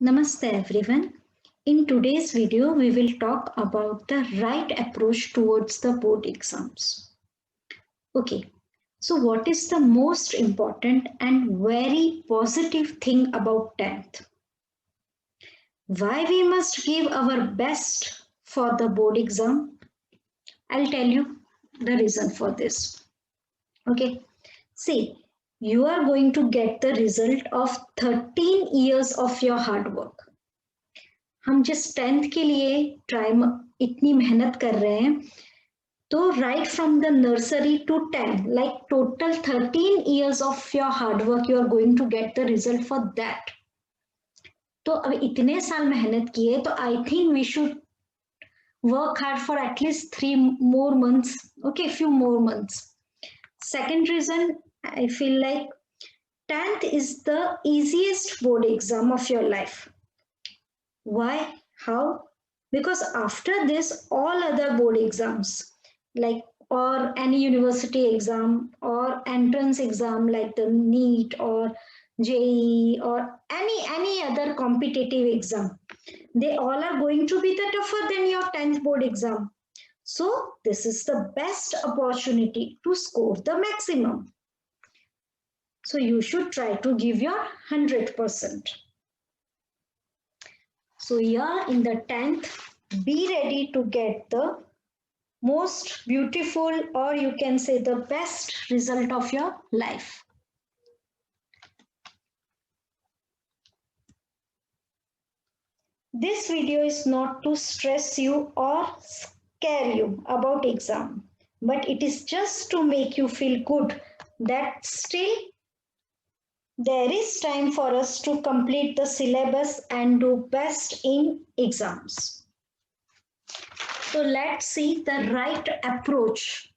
Namaste everyone. In today's video, we will talk about the right approach towards the board exams. Okay, so what is the most important and very positive thing about 10th? Why we must give our best for the board exam? I'll tell you the reason for this. Okay, see, you are going to get the result of 13 years of your hard work. हम जिस 10th के लिए try इतनी मेहनत कर रहे हैं तो right from the nursery to 10 like total 13 years of your hard work you are going to get the result for that. तो अब इतने साल मेहनत किए तो I think we should work hard for at least 3 more months. Okay, few more months. Second reason, I feel like 10th is the easiest board exam of your life. Why? How? Because after this, all other board exams, like or any university exam or entrance exam like the NEET or JEE or any other competitive exam, they all are going to be the tougher than your 10th board exam. So this is the best opportunity to score the maximum. So you should try to give your 100%. So here in the 10th, be ready to get the most beautiful, or you can say the best result of your life. This video is not to stress you or scare you about exam, but it is just to make you feel good that still there is time for us to complete the syllabus and do best in exams. So let's see the right approach.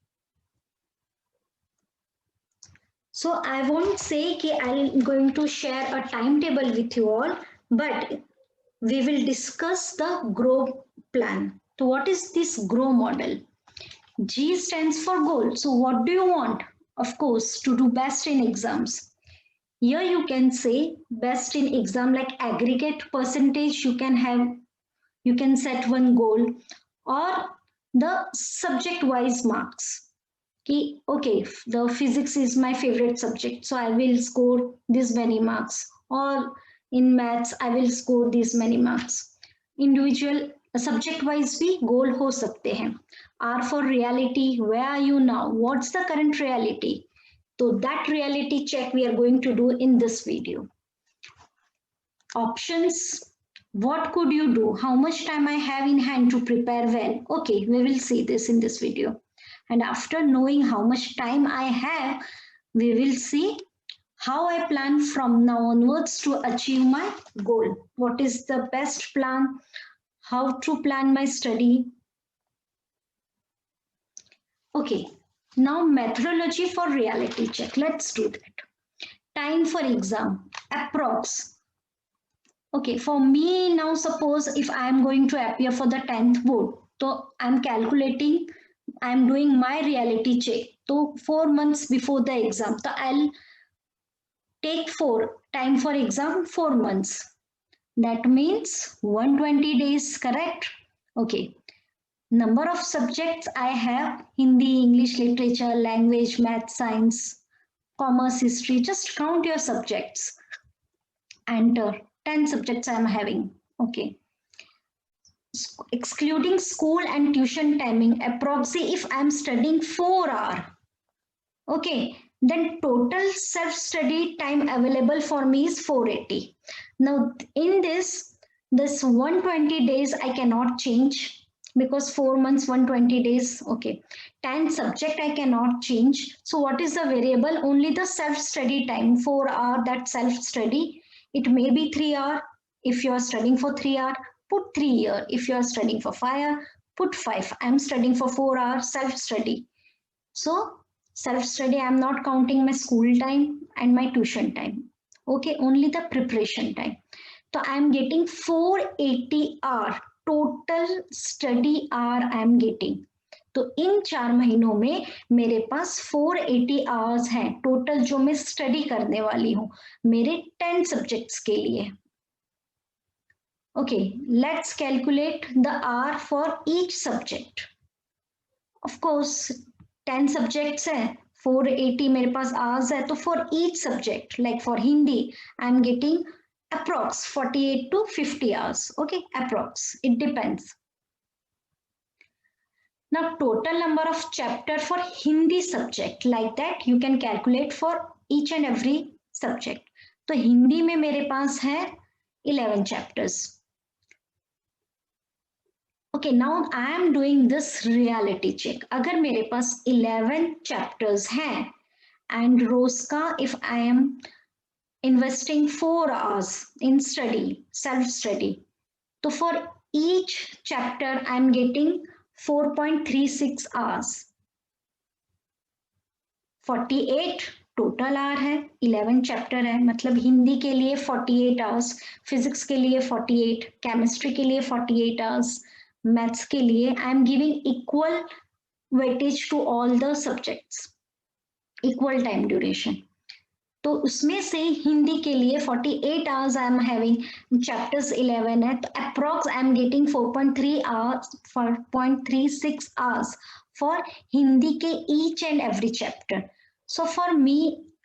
So I won't say that I'm going to share a timetable with you all, but we will discuss the GROW plan. So what is this GROW model? G stands for goal. So what do you want? Of course, to do best in exams. Here you can say best in exam, like aggregate percentage you can have, you can set one goal, or the subject wise marks. Okay, the physics is my favorite subject, so I will score this many marks, or in maths I will score these many marks. Individual subject wise भी goal हो सकते हैं. R for reality, where are you now? What's the current reality? So that reality check we are going to do in this video. Options, what could you do? How much time I have in hand to prepare well? Okay, we will see this in this video. And after knowing how much time I have, we will see how I plan from now onwards to achieve my goal. What is the best plan? How to plan my study? Okay, now methodology for reality check. Let's do that. Time for exam, approx. Okay, for me now, suppose if I am going to appear for the 10th board, so I am calculating, I am doing my reality check. So 4 months before the exam, so I'll take time for exam 4 months. That means 120 days, correct? Okay. Number of subjects I have: Hindi, English literature, language, math, science, commerce, history. Just count your subjects. Enter 10 subjects I am having. Okay. Excluding school and tuition timing, approximately if I am studying 4 hours. Okay, then total self-study time available for me is 480. Now in this 120 days I cannot change, because 4 months 120 days. Okay, 10 subject I cannot change. So what is the variable? Only the self-study time, 4 hours. That self-study, it may be 3 hours. If you are studying for 3 hours, put 3 years. If you are studying for 5 hours, put 5. I am studying for 4 hours self-study. So self-study, I am not counting my school time and my tuition time. Okay, only the preparation time. So I am getting 480 hours total study hour I am getting. तो इन 4 महीनों में मेरे पास 480 hours हैं total, जो मैं study करने वाली हूँ मेरे 10 सब्जेक्ट्स के लिए. Okay, let's calculate the hour for each subject. Of course, 10 subjects है, 480 मेरे पास hours है, तो for each subject, like for Hindi, I'm getting approx 48 to 50 hours. Okay, approx. It depends. Now, total number of chapter for Hindi subject, like that you can calculate for each and every subject. तो हिंदी में मेरे पास है 11 chapters. Okay, now I am doing this reality check. अगर मेरे पास 11 chapters हैं and रोज का if I am investing 4 hours in study, self-study, so for each chapter I am getting 4.36 hours. 48 total our है, 11 chapter है, मतलब हिंदी के लिए 48 आवर्स, फिजिक्स के लिए 48, केमिस्ट्री के लिए 48 आवर्स, मैथ्स के लिए I am giving equal weightage to all the subjects, equal time duration. तो उसमें से हिंदी के लिए 48 hours I am having, chapters 11 है, तो approx I am getting 4.3 hours, 4.36 hours for Hindi के each and every chapter. So for me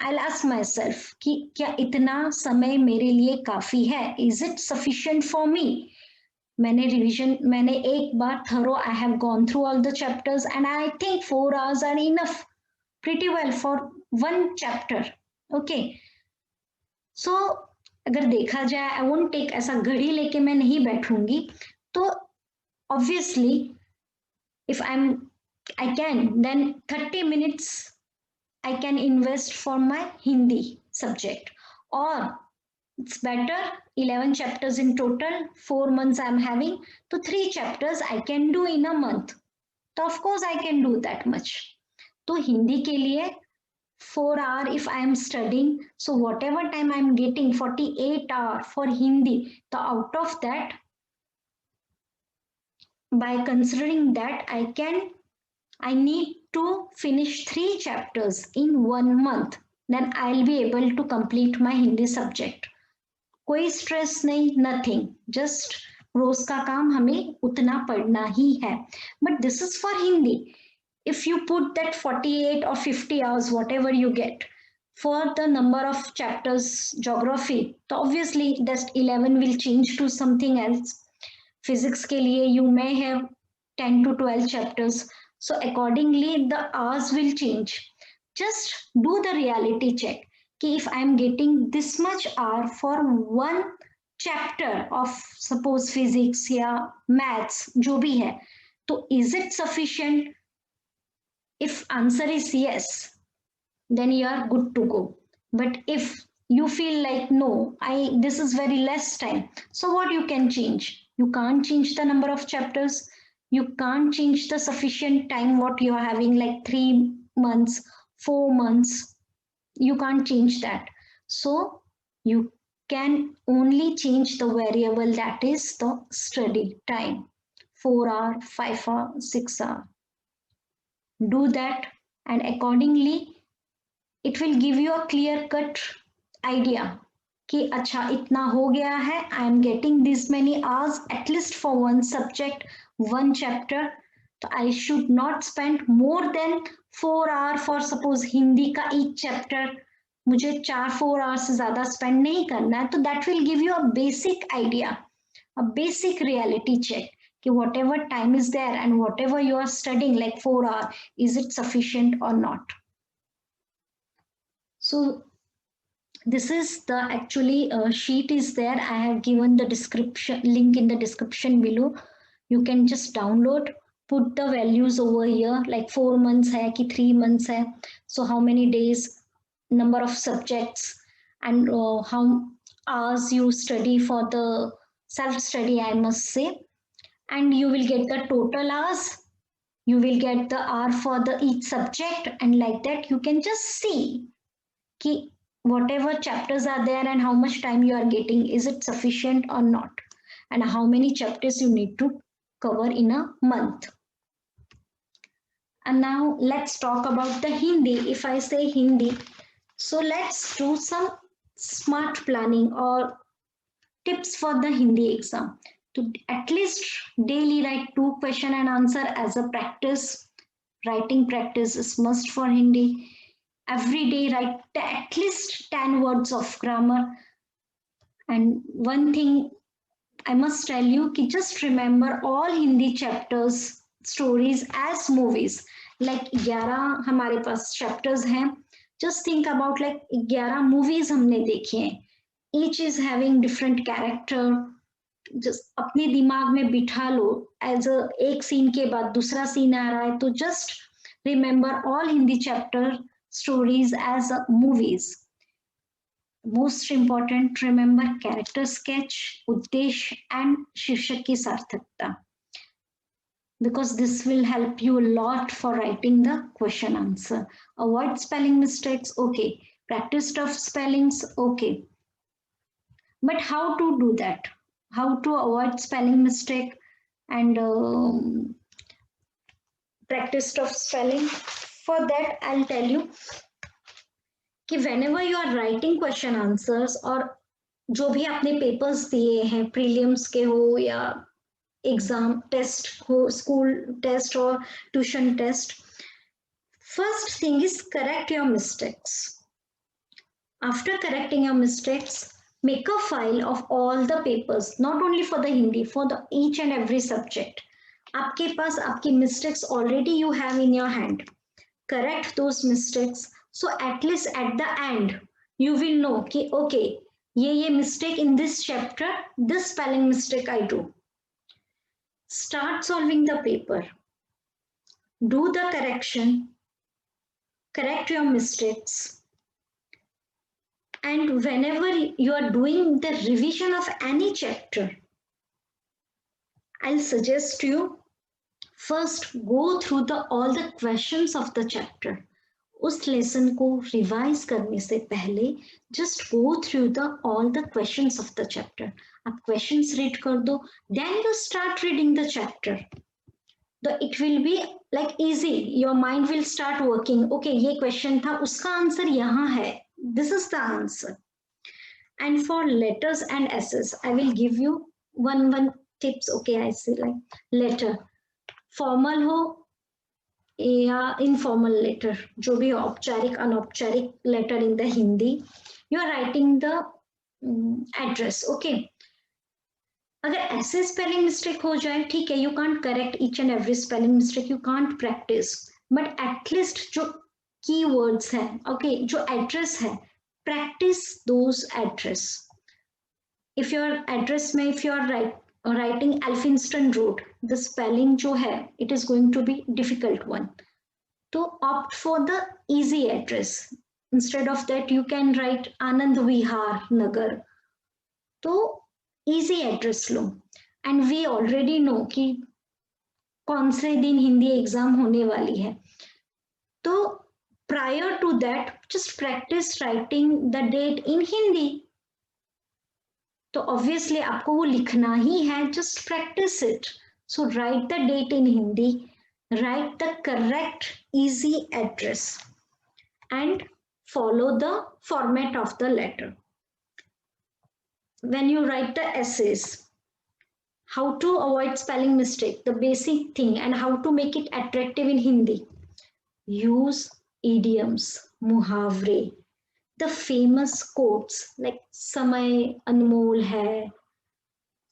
I will ask myself कि क्या इतना समय मेरे लिए काफी है, is it sufficient for me. मैंने रिवीजन, मैंने एक बार thorough I have gone through all the chapters and I think 4 hours are enough pretty well for one chapter. Okay, so अगर देखा जाए, आई वोंट टेक, ऐसा घड़ी लेके मैं नहीं बैठूंगी, तो obviously if I can then 30 minutes I can invest for my Hindi subject, or it's better 11 chapters in total, 4 months I'm having, so 3 chapters I can do in a month. So of course I can do that much. तो हिंदी के लिए 4 hours if I am studying, so whatever time I am getting 48 hours for Hindi, so out of that, by considering that I need to finish 3 chapters in 1 month, then I'll be able to complete my Hindi subject. कोई stress नहीं, nothing, just रोज का काम हमें उतना पढ़ना ही है. But this is for Hindi. If you put that 48 or 50 hours, whatever you get, for the number of chapters geography, so obviously that 11 will change to something else. Physics के लिए you may have 10 to 12 chapters, so accordingly the hours will change. Just do the reality check कि if I am getting this much hour for one chapter of suppose physics या maths जो भी है, तो is it sufficient? If answer is yes, then you are good to go. But if you feel like no, this is very less time, so what you can change? You can't change the number of chapters, you can't change the sufficient time what you are having, like 3 months, 4 months, you can't change that. So you can only change the variable, that is the study time, 4 hour, 5 hour, 6 hour. Do that, and accordingly it will give you a clear cut idea कि अच्छा इतना हो गया है, I am getting this many hours at least for one subject, one chapter, तो I should not spend more than 4 hours for suppose Hindi का each chapter, मुझे 4 hours से ज़्यादा spend नहीं करना है. तो that will give you a basic idea, a basic reality check कि whatever time is there and whatever you are studying like 4 hours, is it sufficient or not. So this is the actually sheet is there. I have given the description link in the description below. You can just download, put the values over here, like 4 months hai ki 3 months hai, so how many days, number of subjects, and how hours you study for the self study, I must say, and you will get the total hours, you will get the hour for the each subject, and like that you can just see ki whatever chapters are there and how much time you are getting, is it sufficient or not, and how many chapters you need to cover in a month. And now let's talk about the Hindi. If I say Hindi, so let's do some smart planning or tips for the Hindi exam. To at least daily write 2 question and answer as a practice. Writing practice is must for Hindi. Every day write at least 10 words of grammar. And one thing I must tell you कि just remember all Hindi chapters stories as movies. Like 11 हमारे पास chapters हैं. Just think about like 11 movies हमने देखे हैं. Each is having different character. Just अपने दिमाग में बिठा लो. As a एक scene के बाद दूसरा scene आ रहा है तो just remember all Hindi chapter stories as movies. Most important, remember character sketch, uddesh and shirshak ki sarthakta, because this will help you a lot for writing the question answer. Avoid spelling mistakes, okay. Practice tough spellings, okay. But how to do that? How to avoid spelling mistake and practice tough spelling? For that, I'll tell you कि whenever you are writing question answers और जो भी आपने papers दिए हैं prelims के हो या एग्जाम टेस्ट हो, स्कूल टेस्ट और tuition test, first thing is correct your mistakes. After correcting your mistakes, make a file of all the papers, not only for the Hindi, for the each and every subject. आपके पास आपकी mistakes already you have in your hand. Correct those mistakes. So at least at the end, you will know कि okay, ये mistake in this chapter, this spelling mistake I do. Start solving the paper. Do the correction. Correct your mistakes. And whenever you are doing the revision of any chapter, I'll suggest you first go through all the questions of the chapter. उस lesson को revise करने से पहले just go through all the questions of the chapter. आप questions read कर दो, then you start reading the chapter. It will be like easy. Your mind will start working. Okay, ये question था, उसका आंसर यहाँ है. This is the answer. And for letters and essays, I will give you one tips. Okay, I say like letter, formal हो या informal letter, जो भी औपचारिक अनौपचारिक letter in the Hindi, you are writing the address. Okay, अगर ऐसे spelling mistake हो जाए, ठीक है, you can't correct each and every spelling mistake, you can't practise, but at least जो की वर्ड्स है, ओके, जो एड्रेस है, practise those address. If your address में if you are writing Elphinstone Road, the spelling जो है, it is going to be difficult one. So opt for the easy address. Instead of that, you can write Anand Vihar Nagar. तो easy address low. And we already know कि कौन से दिन Hindi exam होने वाली है. तो prior to that, just practice writing the date in Hindi. तो ऑब्वियसली आपको वो लिखना ही है, just practice it. So write the date in Hindi, write the correct easy address and follow the format of the letter. When you write the essays, how to avoid spelling mistake, the basic thing, and how to make it attractive in Hindi. Use idioms, मुहावरे, the famous quotes like समय अनमोल है,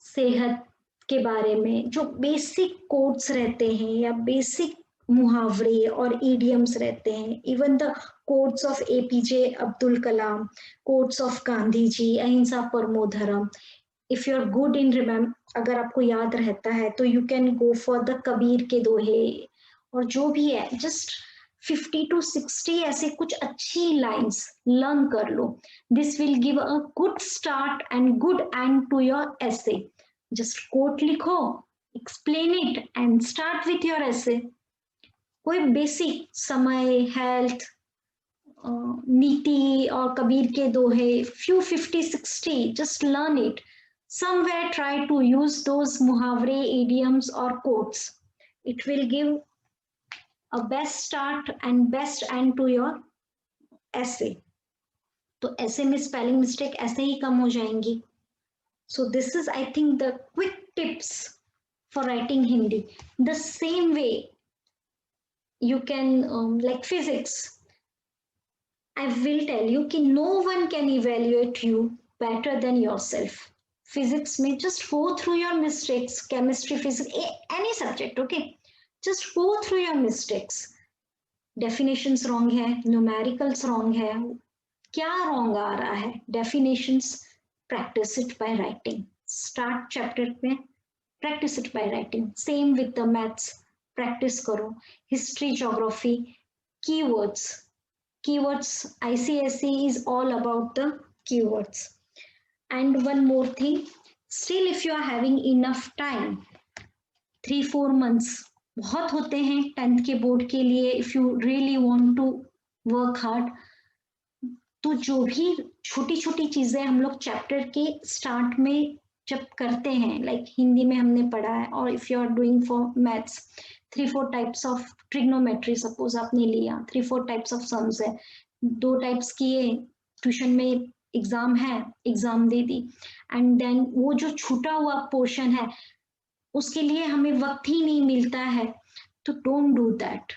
सेहत के बारे में जो basic quotes रहते हैं या बेसिक मुहावरे और idioms रहते हैं, even the quotes of APJ Abdul Kalam, quotes of Gandhi ji, अहिंसा परमो धर्म. If you're good in remember, अगर आपको याद रहता है तो you can go for the Kabir के दोहे और जो भी है, just 50 to 60 ऐसे कुछ अच्छी लाइंस लर्न कर लो. This will give a good start and good end to your essay. Just quote लिखो, explain it and start with your essay. कोई बेसिक समय, हेल्थ, नीति और कबीर के दोहे, few 50-60, just learn it. Somewhere try to use those मुहावरे, idioms or quotes. It will give a best start and best end to your essay. तो ऐसे में स्पेलिंग मिस्टेक ऐसे ही कम हो जाएंगी. So this is, I think, the quick tips for writing Hindi. The same way you can, like physics, I will tell you कि no one can evaluate you better than yourself. Physics में just go through your mistakes, chemistry, physics, any subject, okay? Just go through your mistakes. Definitions wrong है, numericals wrong है, क्या wrong आ रहा है? Definitions, practice it by writing. Start chapter में, practice it by writing. Same with the maths, practice करो. History, geography, keywords. Keywords, ICSE is all about the keywords. And one more thing, still if you are having enough time, 3-4 months बहुत होते हैं 10th के board के लिए, if you really want to work hard, तो जो भी छोटी छोटी चीजें हम लोग चैप्टर के स्टार्ट में जब करते हैं, लाइक हिंदी में हमने पढ़ा है, और if you are doing for maths 3-4 types of trigonometry suppose आपने लिया, 3-4 टाइप्स ऑफ सम्स है, 2 टाइप्स किए, ट्यूशन में एग्जाम है, एग्जाम दे दी, एंड देन वो जो छूटा हुआ पोर्शन है उसके लिए हमें वक्त ही नहीं मिलता है, तो don't do that.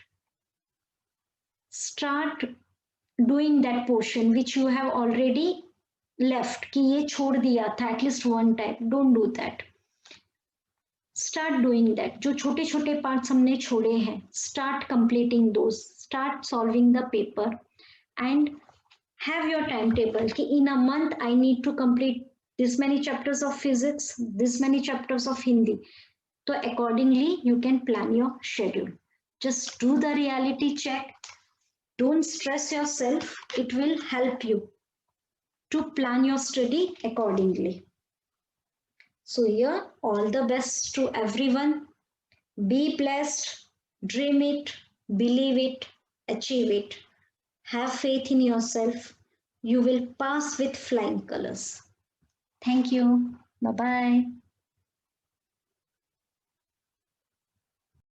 Start doing that portion which you have already left कि ये छोड़ दिया था at least one time. Don't do that. Start doing that. जो छोटे छोटे parts हमने छोड़े हैं, start completing those. Start solving the paper and have your timetable कि in a month I need to complete this many chapters of physics, this many chapters of Hindi. So accordingly you can plan your schedule. Just do the reality check. Don't stress yourself. It will help you to plan your study accordingly. So here, all the best to everyone. Be blessed, dream it, believe it, achieve it. Have faith in yourself. You will pass with flying colors. Thank you. Bye-bye.